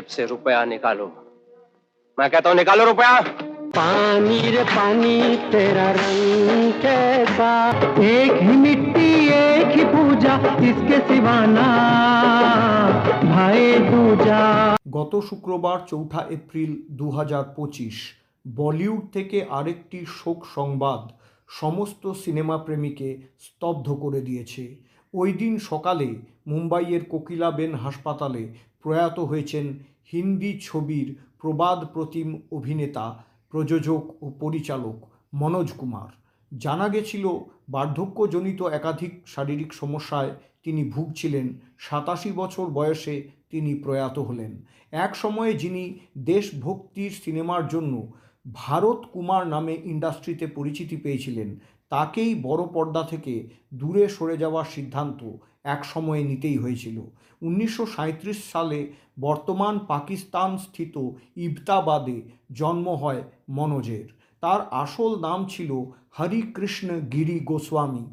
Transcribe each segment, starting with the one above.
से रुपया निकालो। मैं कहता हूं निकालो रुपया। पानी रे पानी तेरा रंग कैसा, एक ही मिट्टी एक ही पूजा, इसके सिवाना भाई दूजा। গত শুক্রবার ৪ এপ্রিল ২০২৫ বলিউড থেকে আরেকটি শোক সংবাদ সমস্ত সিনেমা প্রেমীকে স্তব্ধ করে দিয়েছে। ওই দিন সকালে মুম্বাইয়ের কোকিলাবেন হাসপাতালে প্রয়াত হয়েছেন হিন্দি ছবির প্রবাদ প্রতিম অভিনেতা, প্রযোজক ও পরিচালক মনোজ কুমার। জানা গেছিল বার্ধক্যজনিত একাধিক শারীরিক সমস্যায় তিনি ভুগছিলেন। ৮৭ বছর বয়সে তিনি প্রয়াত হলেন। এক সময়ে যিনি দেশভক্তির সিনেমার জন্য ভারত কুমার নামে ইন্ডাস্ট্রিতে পরিচিতি পেয়েছিলেন, তাকেই বড় পর্দা থেকে দূরে সরে যাওয়ার সিদ্ধান্ত এক সময়ে নিতেই হয়েছিল। ১৯৩৭ সালে বর্তমান পাকিস্তান স্থিত ইবতাবাদে জন্ম হয় মনোজের। তার আসল নাম ছিল হরিকৃষ্ণ গিরি গোস্বামী।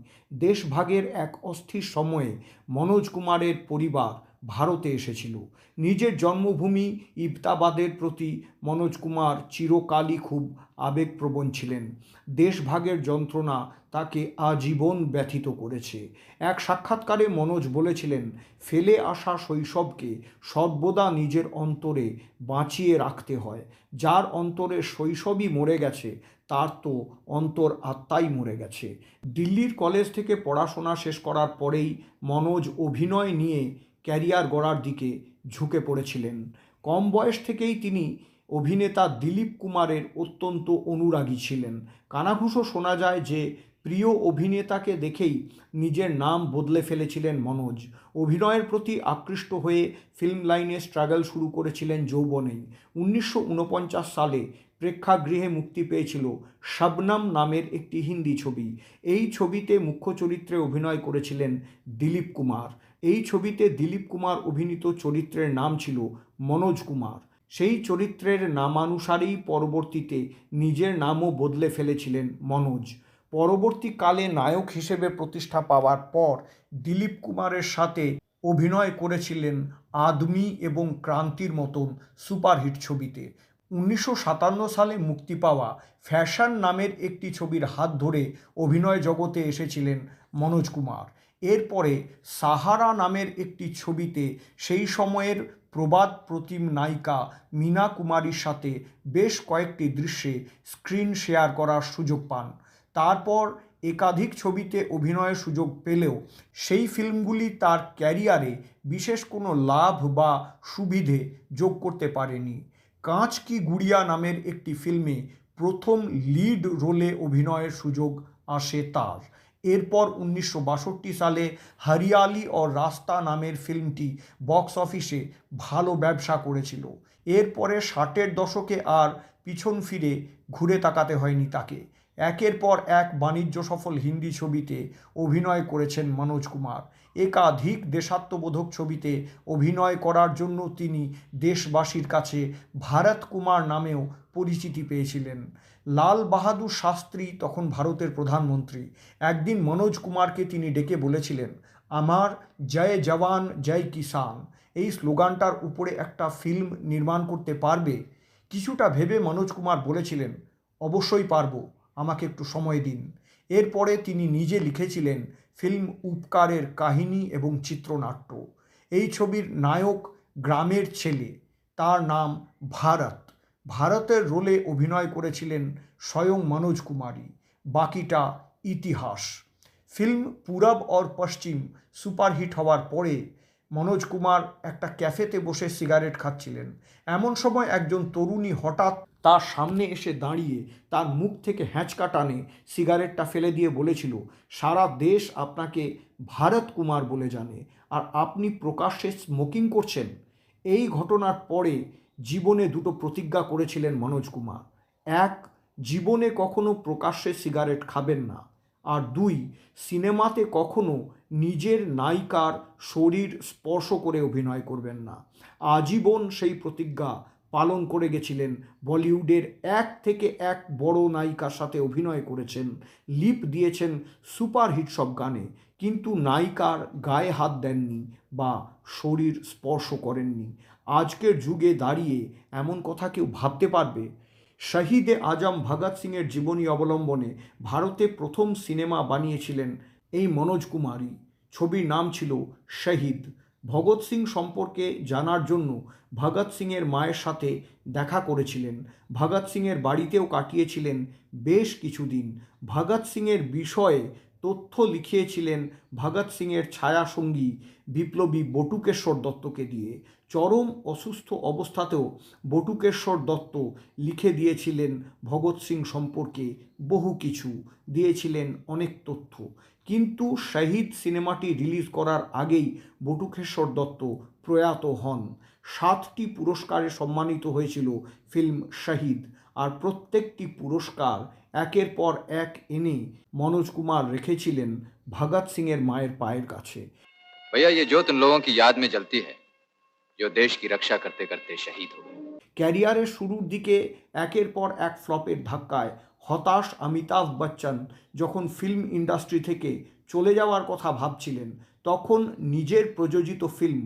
দেশভাগের এক অস্থির সময়ে মনোজ কুমারের পরিবার ভারতে এসেছিল। নিজের জন্মভূমি ইবতাবাদের প্রতি মনোজ কুমার চিরকালই খুব আবেগপ্রবণ ছিলেন। দেশভাগের যন্ত্রণা তাকে আজীবন ব্যথিত করেছে। এক সাক্ষাৎকারে মনোজ বলেছিলেন, ফেলে আসা শৈশবকে সর্বদা নিজের অন্তরে বাঁচিয়ে রাখতে হয়। যার অন্তরে শৈশবই মরে গেছে তার তো অন্তর আত্মাই মরে গেছে। দিল্লির কলেজ থেকে পড়াশোনা শেষ করার পরেই মনোজ অভিনয় নিয়ে ক্যারিয়ার গড়ার দিকে ঝুঁকে পড়েছিলেন। কম বয়স থেকেই তিনি অভিনেতা দিলীপ কুমারের অত্যন্ত অনুরাগী ছিলেন। কানাঘুষো শোনা যায় যে প্রিয় অভিনেতাকে দেখেই নিজের নাম বদলে ফেলেছিলেন মনোজ। অভিনয়ের প্রতি আকৃষ্ট হয়ে ফিল্ম লাইনে স্ট্রাগল শুরু করেছিলেন যৌবনেই। ১৯৪৯ সালে প্রেক্ষাগৃহে মুক্তি পেয়েছিল শবনম নামের একটি হিন্দি ছবি। এই ছবিতে মুখ্য চরিত্রে অভিনয় করেছিলেন দিলীপ কুমার। এই ছবিতে দিলীপ কুমার অভিনীত চরিত্রের নাম ছিল মনোজ কুমার। সেই চরিত্রের নামানুসারেই পরবর্তীতে নিজের নামও বদলে ফেলেছিলেন মনোজ। পরবর্তীকালে নায়ক হিসেবে প্রতিষ্ঠা পাওয়ার পর দিলীপ কুমারের সাথে অভিনয় করেছিলেন আদমি এবং ক্রান্তির মতন সুপারহিট ছবিতে। ১৯৫৭ সালে মুক্তি পাওয়া ফ্যাশন নামের একটি ছবির হাত ধরে অভিনয় জগতে এসেছিলেন মনোজ কুমার। এরপরে সাহারা নামের একটি ছবিতে সেই সময়ের প্রবাদ প্রতিম নায়িকা মীনা কুমারীর সাথে বেশ কয়েকটি দৃশ্যে স্ক্রিন শেয়ার করার সুযোগ পান। তারপর একাধিক ছবিতে অভিনয়ের সুযোগ পেলেও সেই ফিল্মগুলি তার ক্যারিয়ারে বিশেষ কোনো লাভ বা সুবিধে যোগ করতে পারেনি। কাঁচ কি গুড়িয়া নামের একটি ফিল্মে প্রথম লিড রোলে অভিনয়ের সুযোগ আসে তার। এরপর ১৯৬২ সালে হরিয়ালি और রাস্তা নামের ফিল্মটি বক্স অফিসে ভালো ব্যবসা করেছিল। এরপরে ৬০-এর দশকে আর পিছন ফিরে ঘুরে তাকাতে হয়নি তাকে। একের পর এক বাণিজ্য সফল হিন্দি ছবিতে অভিনয় করেছেন মনোজ কুমার। একাধিক দেশাত্মবোধক ছবিতে অভিনয় করার জন্য তিনি দেশবাসীর কাছে ভারত কুমার নামেও পরিচিতি পেয়েছিলেন। লাল বাহাদুর শাস্ত্রী তখন ভারতের প্রধানমন্ত্রী। একদিন মনোজ কুমারকে তিনি ডেকে বলেছিলেন, আমার জয় জওয়ান জয় কিষান এই স্লোগানটার উপরে একটা ফিল্ম নির্মাণ করতে পারবে? কিছুটা ভেবে মনোজ কুমার বলেছিলেন, অবশ্যই পারবো, আমাকে একটু সময় দিন। এরপরে তিনি নিজে লিখেছিলেন ফিল্ম উপকারের কাহিনী এবং চিত্রনাট্য। এই ছবির নায়ক গ্রামের ছেলে, তার নাম ভারত। ভারতের রোলে অভিনয় করেছিলেন স্বয়ং মনোজ কুমারই। বাকিটা ইতিহাস। ফিল্ম পূরব और পশ্চিম সুপারহিট হওয়ার পরে মনোজ কুমার একটা ক্যাফেতে বসে সিগারেট খাচ্ছিলেন। এমন সময় একজন তরুণী হঠাৎ তার সামনে এসে দাঁড়িয়ে তার মুখ থেকে হ্যাঁচকা টানে সিগারেটটা ফেলে দিয়ে বলেছিল, সারা দেশ আপনাকে ভারত কুমার বলে জানে, আর আপনি প্রকাশ্যে স্মোকিং করছেন। এই ঘটনার পরে জীবনে দুটো প্রতিজ্ঞা করেছিলেন মনোজ কুমার। এক, জীবনে কখনো প্রকাশ্যে সিগারেট খাবেন না। আর দুই, সিনেমাতে কখনো নিজের নায়িকার শরীর স্পর্শ করে অভিনয় করবেন না। আজীবন সেই প্রতিজ্ঞা পালন করে গেছিলেন। বলিউডের এক থেকে এক বড় নায়িকার সাথে অভিনয় করেছেন, লিপ দিয়েছেন সুপারহিট সব গানে, কিন্তু নায়িকার গায়ে হাত দেননি বা শরীর স্পর্শ করেননি। আজকের যুগে দাঁড়িয়ে এমন কথা কেউ ভাবতে পারবে? শহীদে আজম ভগৎ সিংয়ের জীবনী অবলম্বনে ভারতে প্রথম সিনেমা বানিয়েছিলেন এই মনোজ কুমারই। ছবির নাম ছিল শহীদ। ভগৎ সিং সম্পর্কে জানার জন্য ভগৎ সিংয়ের মায়ের সাথে দেখা করেছিলেন। ভগৎ সিংয়ের বাড়িতেও কাটিয়েছিলেন বেশ কিছুদিন। ভগৎ সিংয়ের বিষয়ে তথ্য লিখিয়েছিলেন ভগৎ সিংয়ের ছায়াসঙ্গী বিপ্লবী বটুকেশ্বর দত্তকে দিয়ে। চরম অসুস্থ অবস্থাতেও বটুকেশ্বর দত্ত লিখে দিয়েছিলেন ভগৎ সিং সম্পর্কে বহু কিছু, দিয়েছিলেন অনেক তথ্য। কিন্তু শহীদ সিনেমাটি রিলিজ করার আগেই বটুকেশ্বর দত্ত প্রয়াত হন। 7টি পুরস্কারে সম্মানিত হয়েছিল ফিল্ম শহীদ, আর প্রত্যেকটি পুরস্কার একের পর এক এনে মনোজ কুমার রেখেছিলেন ভগৎ সিংয়ের মায়ের পায়ের কাছে। भैया ये ज्योत उन लोगों की याद में जलती है जो देश की रक्षा करते करते शहीद हो गए। ক্যারিয়ারের শুরুর দিকে একের পর এক ফ্লপের ধাক্কায় হতাশ অমিতাভ বচ্চন যখন ফিল্ম ইন্ডাস্ট্রি থেকে চলে যাওয়ার কথা ভাবছিলেন, তখন নিজের প্রযোজিত ফিল্ম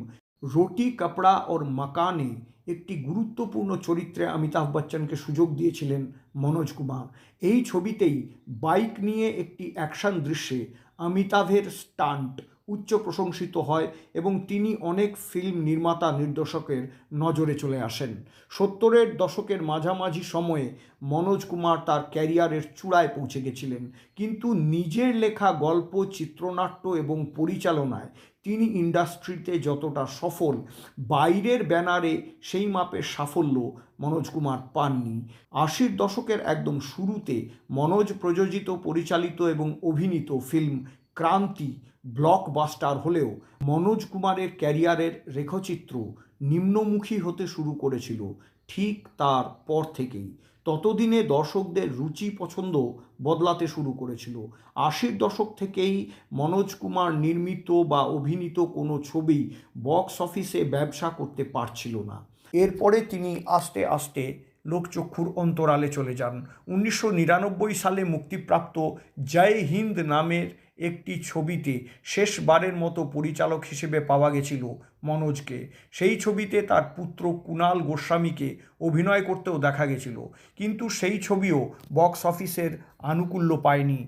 রোটি কাপড়া ওর মাকানে একটি গুরুত্বপূর্ণ চরিত্রে অমিতাভ বচ্চনকে সুযোগ দিয়েছিলেন মনোজ কুমার। এই ছবিতেই বাইক নিয়ে একটি অ্যাকশন দৃশ্যে অমিতাভের স্টান্ট উচ্চ প্রশংসিত হয় এবং তিনি অনেক ফিল্ম নির্মাতা নির্দেশকের নজরে চলে আসেন। 70-এর দশকের মাঝামাঝি সময়ে মনোজ কুমার তার ক্যারিয়ারের চূড়ায় পৌঁছে গেছিলেন, কিন্তু নিজের লেখা গল্প, চিত্রনাট্য এবং পরিচালনায় তিনি ইন্ডাস্ট্রিতে যতটা সফল, বাইরের ব্যানারে সেই মাপের সাফল্য মনোজ কুমার পাননি। 80-র দশকের একদম শুরুতে মনোজ প্রযোজিত, পরিচালিত এবং অভিনীত ফিল্ম ক্রান্তি ব্লকবাস্টার হলেও মনোজ কুমারের ক্যারিয়ারের রেখাচিত্র নিম্নমুখী হতে শুরু করেছিল ঠিক তার পর থেকেই। ততদিনে দর্শকদের রুচি পছন্দ বদলাতে শুরু করেছিল। 80-র দশক থেকেই মনোজ কুমার নির্মিত বা অভিনীত কোনো ছবি বক্স অফিসে ব্যবসা করতে পারছিল না। এরপরে তিনি আস্তে আস্তে লোকচক্ষুর অন্তরালে চলে যান। 1999 সালে মুক্তিপ্রাপ্ত জয় হিন্দ নামের একটি ছবিতে শেষবারের মতো পরিচালক হিসেবে পাওয়া গেছিল মনোজকে। সেই ছবিতে তার পুত্র কুণাল গোস্বামীকে অভিনয় করতেও দেখা গেছিল, কিন্তু সেই ছবিও বক্স অফিসের আনুকূল্য পায়নি।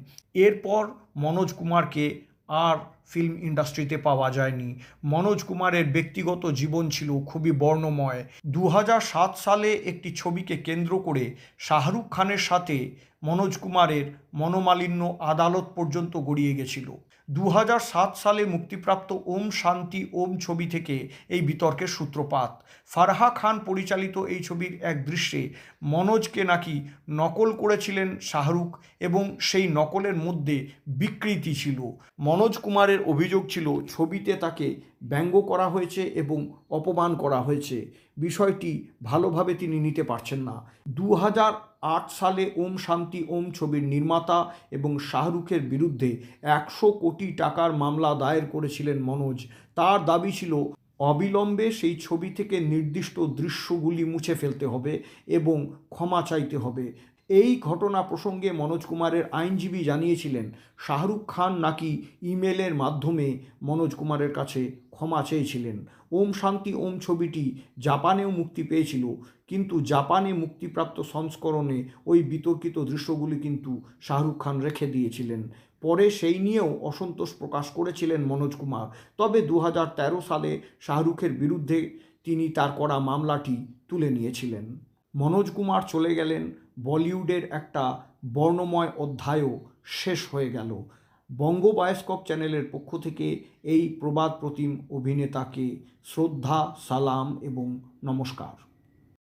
এরপর মনোজ কুমারকে আর ফিল্ম ইন্ডাস্ট্রিতে পাওয়া যায়নি। মনোজ কুমারের ব্যক্তিগত জীবন ছিল খুবই বর্ণময়। 2007 সালে একটি ছবিকে কেন্দ্র করে শাহরুখ খানের সাথে মনোজ কুমারের মনোমালিন্য আদালত পর্যন্ত গড়িয়ে গেছিল। 2007 সালে মুক্তিপ্রাপ্ত ওম শান্তি ওম ছবি থেকে এই বিতর্কের সূত্রপাত। ফারাহ খান পরিচালিত এই ছবির এক দৃশ্যে মনোজকে নাকি নকল করেছিলেন শাহরুখ এবং সেই নকলের মধ্যে বিকৃতি ছিল। মনোজ কুমারের অভিযোগ ছিল ছবিতে তাকে ব্যঙ্গ করা হয়েছে এবং অপমান করা হয়েছে। বিষয়টি ভালোভাবে তিনি নিতে পারছেন না। 2008 সালে ওম শান্তি ওম ছবির নির্মাতা এবং শাহরুখের বিরুদ্ধে 100 কোটি টাকার মামলা দায়ের করেছিলেন মনোজ। তার দাবি ছিল অবিলম্বে সেই ছবি থেকে নির্দিষ্ট দৃশ্যগুলি মুছে ফেলতে হবে এবং ক্ষমা চাইতে হবে। এই ঘটনা প্রসঙ্গে মনোজ কুমারের আইনজীবী জানিয়েছিলেন শাহরুখ খান নাকি ইমেলের মাধ্যমে মনোজ কুমারের কাছে ক্ষমা চেয়েছিলেন। ওম শান্তি ওম ছবিটি জাপানেও মুক্তি পেয়েছিল, কিন্তু জাপানে মুক্তিপ্রাপ্ত সংস্করণে ওই বিতর্কিত দৃশ্যগুলি কিন্তু শাহরুখ খান রেখে দিয়েছিলেন। পরে সেই নিয়েও অসন্তোষ প্রকাশ করেছিলেন মনোজ কুমার। তবে 2013 সালে শাহরুখের বিরুদ্ধে তিনি তার করা মামলাটি তুলে নিয়েছিলেন। মনোজ কুমার চলে গেলেন, বলিউডের একটা বর্ণময় অধ্যায়ও শেষ হয়ে গেল। বঙ্গ বায়োস্কোপ চ্যানেলের পক্ষ থেকে এই প্রবাদ প্রতিম অভিনেতাকে শ্রদ্ধা, সালাম এবং নমস্কার।